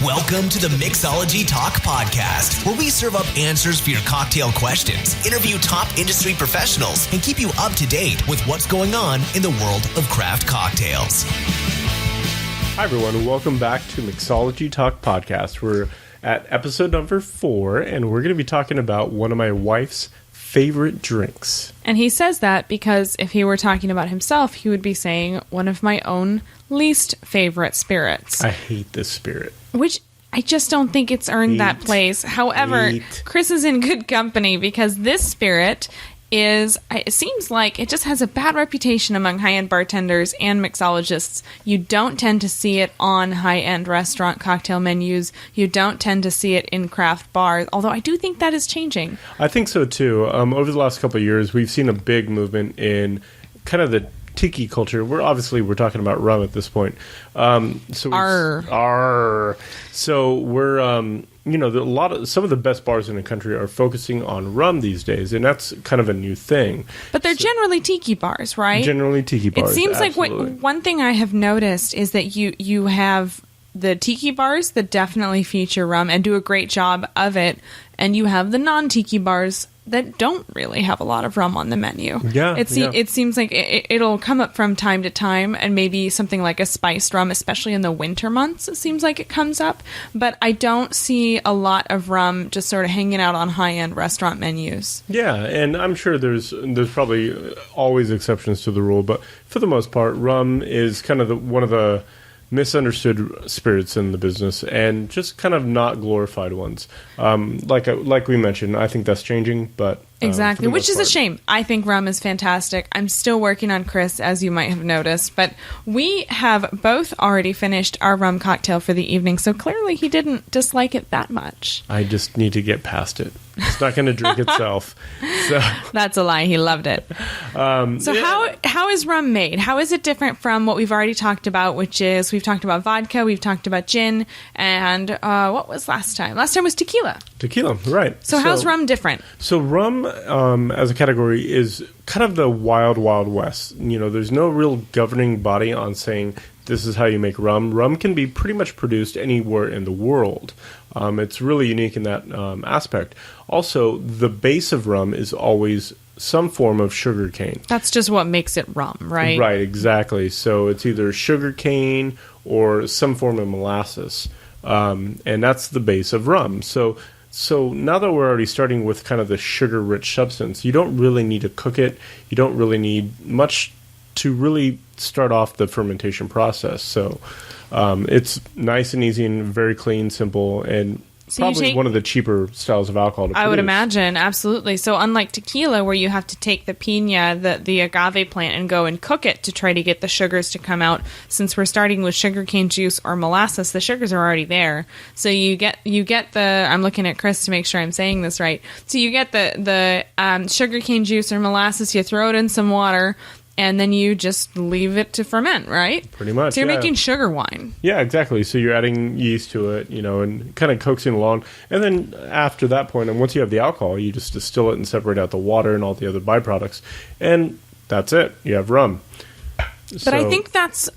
Welcome to the Mixology Talk Podcast, where we serve up answers for your cocktail questions, interview top industry professionals, and keep you up to date with what's going on in the world of craft cocktails. Hi, everyone, and welcome back to Mixology Talk Podcast. We're at episode number 4, and we're going to be talking about one of my wife's favorite drinks. And he says that because if he were talking about himself, he would be saying one of my own least favorite spirits. I hate this spirit. Which I just don't think it's earned that place. However, Chris is in good company because this spirit is, it seems like it just has a bad reputation among high-end bartenders and mixologists. You don't tend to see it on high-end restaurant cocktail menus. You don't tend to see it in craft bars, although I do think that is changing. I think so, too. Over the last couple of years, we've seen a big movement in kind of the Tiki culture. We're talking about rum at this point. So we're some of the best bars in the country are focusing on rum these days, and that's kind of a new thing. But they're generally tiki bars, right? Generally tiki bars. It seems absolutely. like one thing I have noticed is that you have the tiki bars that definitely feature rum and do a great job of it, and you have the non-tiki bars that don't really have a lot of rum on the menu. It seems like it'll come up from time to time, and maybe something like a spiced rum, especially in the winter months, it seems like it comes up. But I don't see a lot of rum just sort of hanging out on high-end restaurant menus. Yeah, and I'm sure there's probably always exceptions to the rule, but for the most part, rum is kind of one of the misunderstood spirits in the business, and just kind of not glorified ones. Like we mentioned, I think that's changing, but exactly, which is a shame. I think rum is fantastic. I'm still working on Chris, as you might have noticed, but we have both already finished our rum cocktail for the evening, so clearly he didn't dislike it that much. I just need to get past it. It's not going to drink itself. So that's a lie. He loved it. How is rum made? How is it different from what we've already talked about, which is we've talked about vodka, we've talked about gin, and what was last time? Last time was tequila. Tequila, right. So how's rum different? So rum, as a category, is kind of the wild, wild west. You know, there's no real governing body on saying this is how you make rum. Rum can be pretty much produced anywhere in the world. It's really unique in that aspect. Also, the base of rum is always some form of sugar cane. That's just what makes it rum, right? Right, exactly. So it's either sugar cane or some form of molasses. And that's the base of rum. So now that we're already starting with kind of the sugar-rich substance, you don't really need to cook it. You don't really need much to really start off the fermentation process. So it's nice and easy and very clean, simple, and probably one of the cheaper styles of alcohol to produce. I would imagine, absolutely. So unlike tequila, where you have to take the piña, the agave plant, and go and cook it to try to get the sugars to come out, since we're starting with sugarcane juice or molasses, the sugars are already there. So you get the, I'm looking at Chris to make sure I'm saying this right. So you get the sugarcane juice or molasses, you throw it in some water, and then you just leave it to ferment, right? Pretty much, so you're making sugar wine. Yeah, exactly. So you're adding yeast to it, and kind of coaxing along. And then after that point, and once you have the alcohol, you just distill it and separate out the water and all the other byproducts. And that's it. You have rum. But I think that's...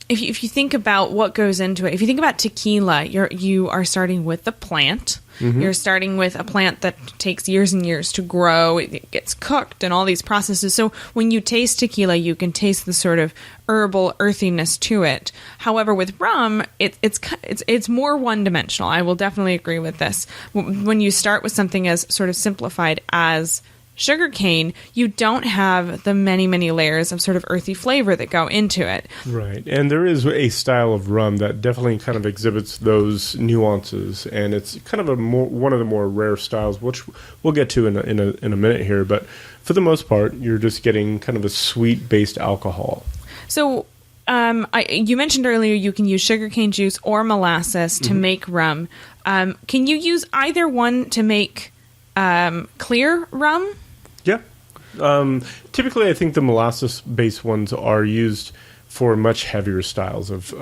If you think about what goes into it, if you think about tequila, you are starting with the plant. Mm-hmm. You're starting with a plant that takes years and years to grow. It gets cooked and all these processes. So when you taste tequila, you can taste the sort of herbal earthiness to it. However, with rum, it's more one-dimensional. I will definitely agree with this. When you start with something as sort of simplified as sugarcane, you don't have the many, many layers of sort of earthy flavor that go into it. Right. And there is a style of rum that definitely kind of exhibits those nuances, and it's kind of one of the more rare styles, which we'll get to in a minute here. But for the most part, you're just getting kind of a sweet-based alcohol. So you mentioned earlier you can use sugarcane juice or molasses to make rum. Can you use either one to make clear rum? Yeah. Typically, I think the molasses-based ones are used for much heavier styles of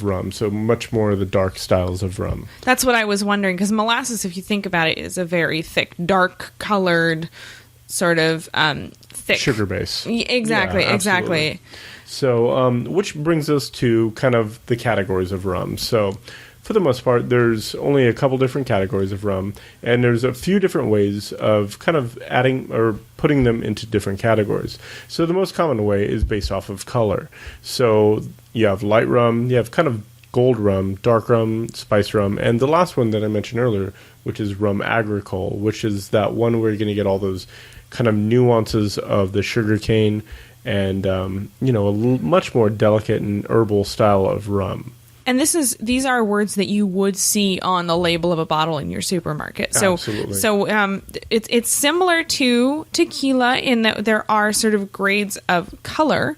rum, so much more of the dark styles of rum. That's what I was wondering, because molasses, if you think about it, is a very thick, dark-colored sort of thick sugar base. Exactly, yeah, exactly. So, which brings us to kind of the categories of rum. So, for the most part, there's only a couple different categories of rum, and there's a few different ways of kind of adding or putting them into different categories. So the most common way is based off of color. So you have light rum, you have kind of gold rum, dark rum, spice rum, and the last one that I mentioned earlier, which is rum agricole, which is that one where you're going to get all those kind of nuances of the sugarcane and, much more delicate and herbal style of rum. And these are words that you would see on the label of a bottle in your supermarket. So, Absolutely. So it's similar to tequila in that there are sort of grades of color.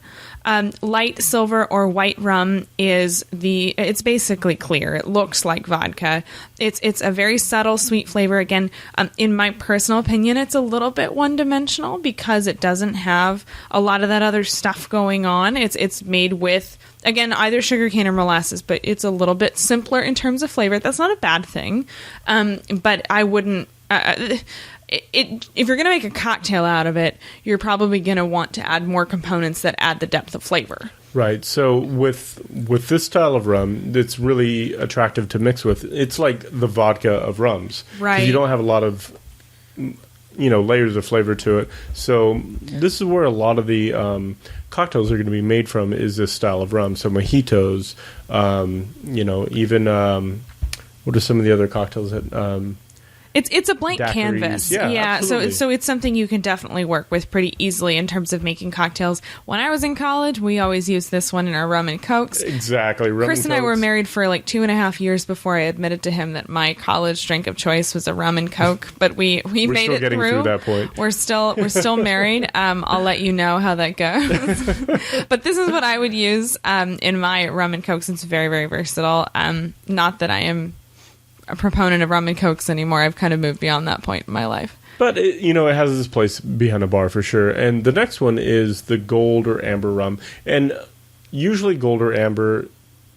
Light silver or white rum it's basically clear. It looks like vodka. It's a very subtle sweet flavor. Again, in my personal opinion, it's a little bit one-dimensional because it doesn't have a lot of that other stuff going on. It's made with, again, either sugarcane or molasses, but it's a little bit simpler in terms of flavor. That's not a bad thing. But I wouldn't... if you're going to make a cocktail out of it, you're probably going to want to add more components that add the depth of flavor. Right. So with this style of rum, it's really attractive to mix with. It's like the vodka of rums. Right. 'Cause you don't have a lot of layers of flavor to it. So this is where a lot of the cocktails are going to be made from, is this style of rum. So mojitos, even what are some of the other cocktails that... It's a blank daiquiris. canvas. Yeah, So it's something you can definitely work with pretty easily in terms of making cocktails. When I was in college, we always used this one in our rum and cokes. Exactly. Chris and I were married for like 2.5 years before I admitted to him that my college drink of choice was a rum and coke. But we made it getting through that point. We're still married. I'll let you know how that goes. But this is what I would use in my rum and cokes. It's very, very versatile. Not that I am a proponent of rum and cokes anymore. I've kind of moved beyond that point in my life. But, it has this place behind a bar for sure. And the next one is the gold or amber rum. And usually gold or amber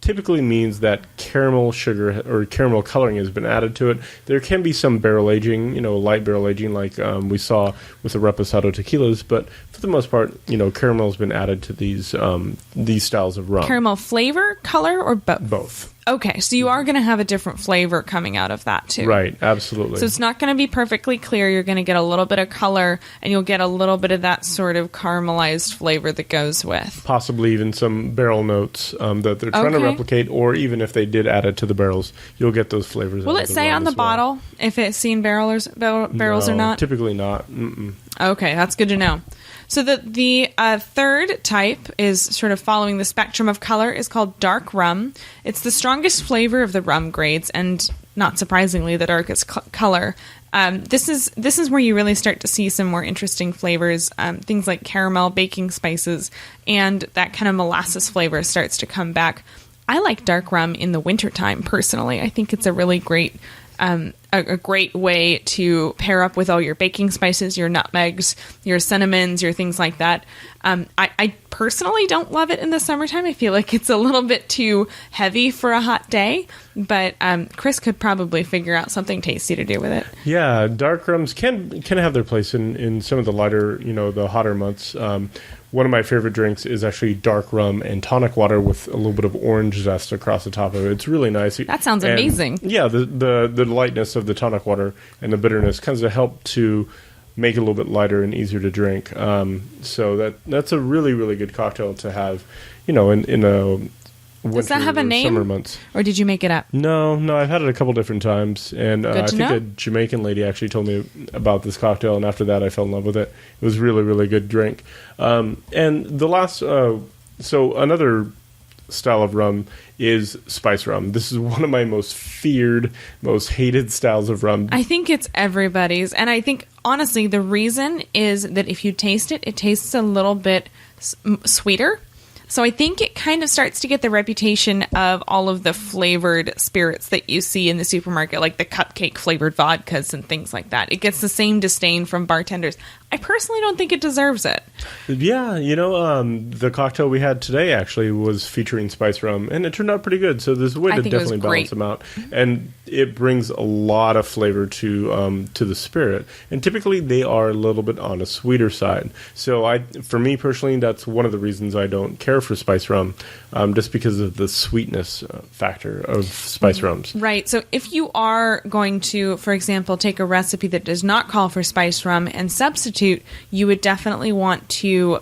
typically means that caramel sugar or caramel coloring has been added to it. There can be some barrel aging, light barrel aging like we saw with the Reposado tequilas. But for the most part, caramel has been added to these styles of rum. Caramel flavor, color, or both? Both. Okay, so you are going to have a different flavor coming out of that too. Right, absolutely. So it's not going to be perfectly clear. You're going to get a little bit of color, and you'll get a little bit of that sort of caramelized flavor that goes with. Possibly even some barrel notes that they're trying to replicate, or even if they did add it to the barrels, you'll get those flavors. Will it say on the bottle if it's seen barrels or not? Typically not. Mm-mm. Okay, that's good to know. So the third type is sort of following the spectrum of color, is called dark rum. It's the strongest flavor of the rum grades, and not surprisingly, the darkest color. This is where you really start to see some more interesting flavors, things like caramel, baking spices, and that kind of molasses flavor starts to come back. I like dark rum in the wintertime, personally. I think it's a really great... a great way to pair up with all your baking spices, your nutmegs, your cinnamons, your things like that. I personally don't love it in the summertime. I feel like it's a little bit too heavy for a hot day, but Chris could probably figure out something tasty to do with it. Yeah, dark rums can have their place in some of the lighter, the hotter months. One of my favorite drinks is actually dark rum and tonic water with a little bit of orange zest across the top of it. It's really nice. That sounds amazing. Yeah, the lightness of the tonic water and the bitterness kind of help to make it a little bit lighter and easier to drink. So that's a really, really good cocktail to have, in a winter. Does that have a name? Summer months. Or did you make it up? No, I've had it a couple different times, and I think a Jamaican lady actually told me about this cocktail, and after that I fell in love with it. It was really, really good drink. And the last, so another style of rum is spice rum. This is one of my most feared, most hated styles of rum. I think it's everybody's, and I think honestly the reason is that if you taste it, it tastes a little bit sweeter. So I think it kind of starts to get the reputation of all of the flavored spirits that you see in the supermarket, like the cupcake flavored vodkas and things like that. It gets the same disdain from bartenders. I personally don't think it deserves it. Yeah, the cocktail we had today actually was featuring spice rum, and it turned out pretty good. So there's a way to definitely balance them out, and it brings a lot of flavor to the spirit. And typically, they are a little bit on a sweeter side. So for me personally, that's one of the reasons I don't care for spice rum, just because of the sweetness factor of spice rums. Right. So if you are going to, for example, take a recipe that does not call for spice rum and substitute, you would definitely want to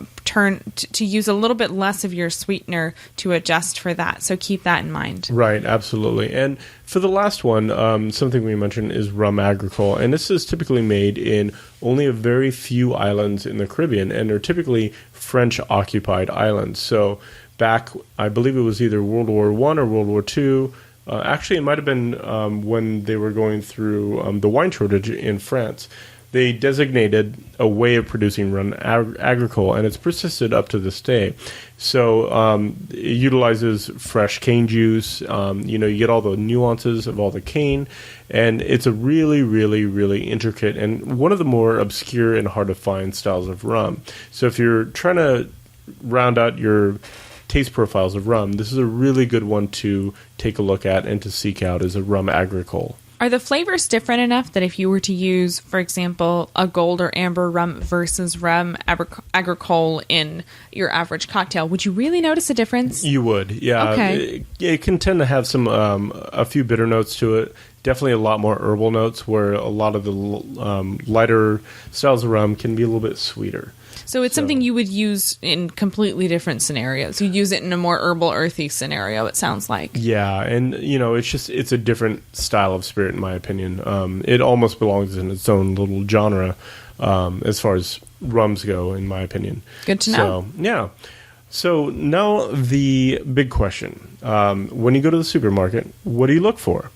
use a little bit less of your sweetener to adjust for that. So keep that in mind. Right, absolutely. And for the last one, something we mentioned is rum agricole. And this is typically made in only a very few islands in the Caribbean, and they're typically French-occupied islands. So back, I believe it was either World War I or World War II. Actually, it might have been when they were going through the wine shortage in France. They designated a way of producing rum agricole, and it's persisted up to this day. So it utilizes fresh cane juice. You get all the nuances of all the cane, and it's a really, really, really intricate and one of the more obscure and hard to find styles of rum. So if you're trying to round out your taste profiles of rum, this is a really good one to take a look at and to seek out as a rum agricole. Are the flavors different enough that if you were to use, for example, a gold or amber rum versus rum agricole in your average cocktail, would you really notice a difference? You would, yeah. Okay. It can tend to have some a few bitter notes to it. Definitely a lot more herbal notes, where a lot of the lighter styles of rum can be a little bit sweeter. So it's something you would use in completely different scenarios. You use it in a more herbal, earthy scenario, it sounds like. Yeah, and, it's a different style of spirit, in my opinion. It almost belongs in its own little genre as far as rums go, in my opinion. Good to know. So, yeah. So now the big question. When you go to the supermarket, what do you look for?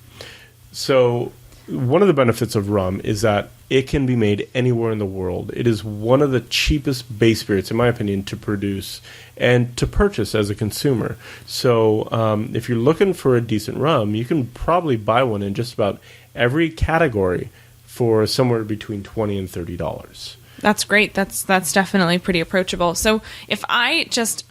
So one of the benefits of rum is that it can be made anywhere in the world. It is one of the cheapest base spirits, in my opinion, to produce and to purchase as a consumer. So if you're looking for a decent rum, you can probably buy one in just about every category for somewhere between $20 and $30. That's great. That's definitely pretty approachable. So if let's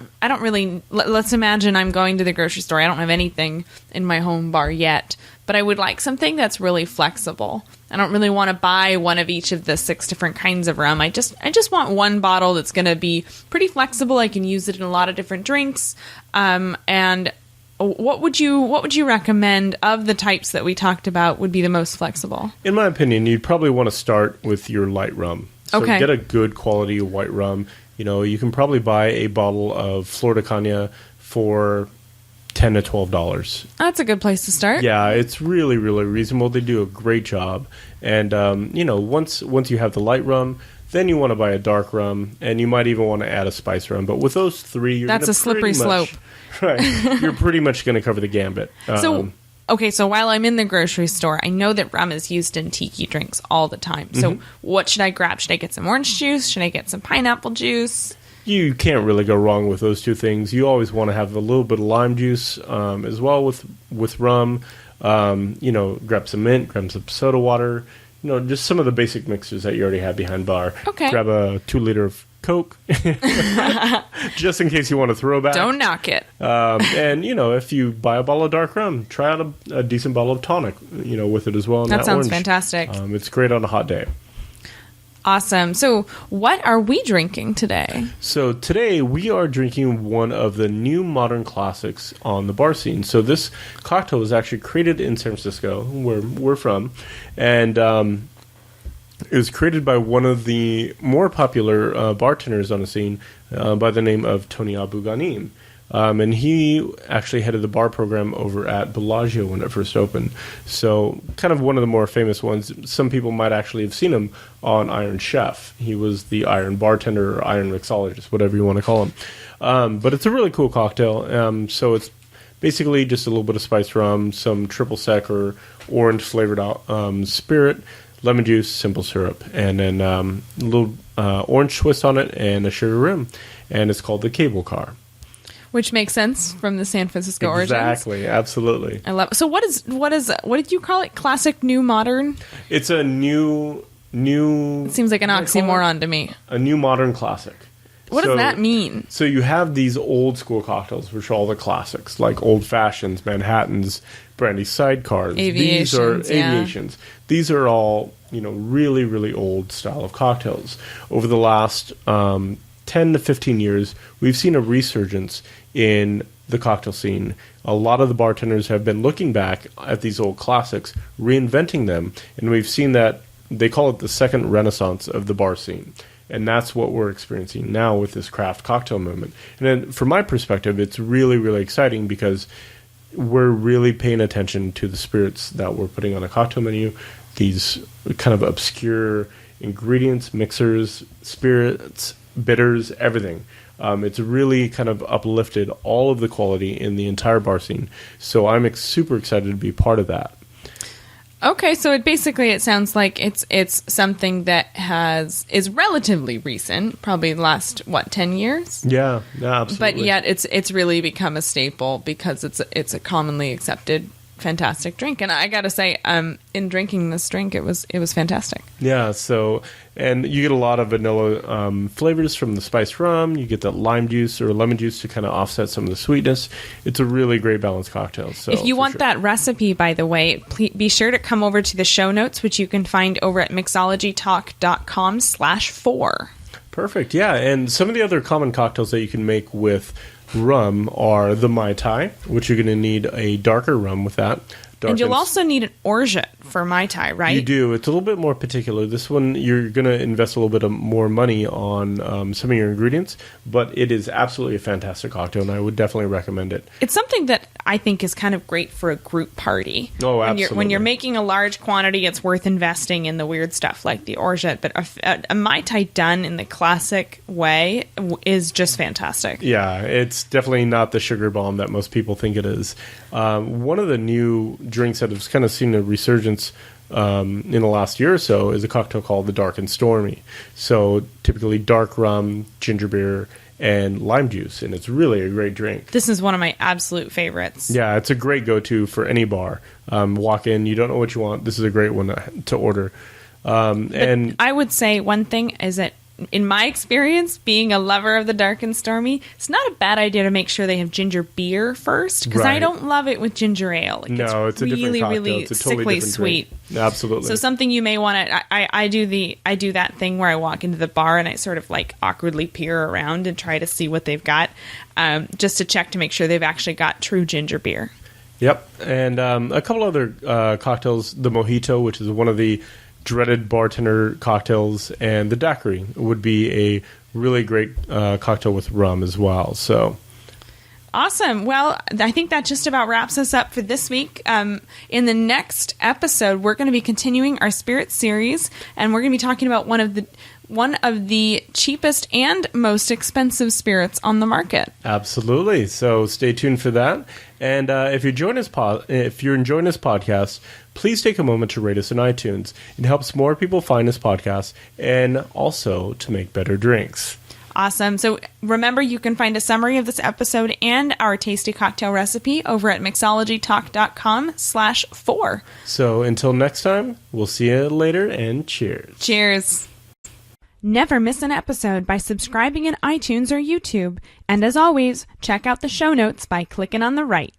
imagine I'm going to the grocery store. I don't have anything in my home bar yet, but I would like something that's really flexible. I don't really want to buy one of each of the 6 different kinds of rum. I just want one bottle that's going to be pretty flexible. I can use it in a lot of different drinks. And what would you recommend of the types that we talked about would be the most flexible? In my opinion, you'd probably want to start with your light rum. So okay. Get a good quality white rum. You can probably buy a bottle of Florida Caña for $10 to $12. That's a good place to start. Yeah, it's really, really reasonable. They do a great job. And, once you have the light rum, then you want to buy a dark rum, and you might even want to add a spice rum. But with those three, that's a slippery slope. Right. You're pretty much going to cover the gambit. So while I'm in the grocery store, I know that rum is used in tiki drinks all the time. So what should I grab? Should I get some orange juice? Should I get some pineapple juice? You can't really go wrong with those two things. You always want to have a little bit of lime juice as well with rum. Grab some mint, grab some soda water. Just some of the basic mixers that you already have behind bar. Okay. Grab a 2-liter of Coke, just in case you want to throw back. Don't knock it. And if you buy a bottle of dark rum, try out a decent bottle of tonic, with it as well. That sounds orange. Fantastic. It's great on a hot day. Awesome. So what are we drinking today? So today we are drinking one of the new modern classics on the bar scene. So this cocktail was actually created in San Francisco, where we're from, and it was created by one of the more popular bartenders on the scene by the name of Tony Abu Ghanim. And he actually headed the bar program over at Bellagio when it first opened. So kind of one of the more famous ones. Some people might actually have seen him on Iron Chef. He was the Iron Bartender or Iron Mixologist, whatever you want to call him. But it's a really cool cocktail. So it's basically just a little bit of spiced rum, some triple sec or orange flavored spirit, lemon juice, simple syrup, and then a little orange twist on it and a sugar rim. And it's called the Cable Car. Which makes sense from the San Francisco origins. Exactly, absolutely. I love it. So what did you call it? Classic, new, modern? It's a new new... It seems like an oxymoron to me. A new modern classic. What does that mean? So you have these old school cocktails, which are all the classics, like Old Fashions, Manhattans, Brandy Sidecars. Aviations. These are all, really, really old style of cocktails. Over the last 10 to 15 years, we've seen a resurgence in the cocktail scene. A lot of the bartenders have been looking back at these old classics, reinventing them, and we've seen that they call it the second renaissance of the bar scene. And that's what we're experiencing now with this craft cocktail movement. And then from my perspective, it's really, really exciting because we're really paying attention to the spirits that we're putting on a cocktail menu, these kind of obscure ingredients, mixers, spirits, bitters, everything. It's really kind of uplifted all of the quality in the entire bar scene. So I'm super excited to be part of that. Okay, so it sounds like it's something that is relatively recent, probably the last 10 years? Yeah, absolutely. But yet it's really become a staple because it's a commonly accepted fantastic drink. And I got to say, in drinking this drink, it was fantastic. Yeah, and you get a lot of vanilla flavors from the spiced rum. You get the lime juice or lemon juice to kind of offset some of the sweetness. It's a really great balanced cocktail. So if you want that recipe, by the way, please be sure to come over to the show notes, which you can find over at mixologytalk.com/4. Perfect, yeah. And some of the other common cocktails that you can make with rum are the Mai Tai, which you're going to need a darker rum with that. And you'll also need an orgeat for Mai Tai, right? You do. It's a little bit more particular. This one, you're going to invest a little bit more money on some of your ingredients, but it is absolutely a fantastic cocktail, and I would definitely recommend it. It's something that I think is kind of great for a group party. Oh, absolutely. When you're making a large quantity, it's worth investing in the weird stuff like the orgeat, but a Mai Tai done in the classic way is just fantastic. Yeah, it's definitely not the sugar bomb that most people think it is. One of the new drinks that has kind of seen a resurgence in the last year or so is a cocktail called the Dark and Stormy. So typically dark rum, ginger beer, and lime juice, and it's really a great drink. This is one of my absolute favorites. Yeah, it's a great go-to for any bar. Walk in, you don't know what you want. This is a great one to order. And I would say one thing is that in my experience, being a lover of the Dark and Stormy, it's not a bad idea to make sure they have ginger beer first, because I don't love it with ginger ale. It's a different cocktail. Really it's a totally sickly different sweet. Drink. Absolutely. So something you may want to. I do that thing where I walk into the bar and I sort of like awkwardly peer around and try to see what they've got, just to check to make sure they've actually got true ginger beer. Yep, and a couple other cocktails. The Mojito, which is one of the dreaded bartender cocktails, and the daiquiri would be a really great cocktail with rum as well. So awesome. Well, I think that just about wraps us up for this week. In the next episode, we're going to be continuing our spirit series, and we're going to be talking about one of the cheapest and most expensive spirits on the market. Absolutely. So stay tuned for that. And if you're enjoying this podcast, please take a moment to rate us on iTunes. It helps more people find this podcast and also to make better drinks. Awesome. So remember, you can find a summary of this episode and our tasty cocktail recipe over at mixologytalk.com/4. So until next time, we'll see you later, and cheers. Cheers. Never miss an episode by subscribing in iTunes or YouTube. And as always, check out the show notes by clicking on the right.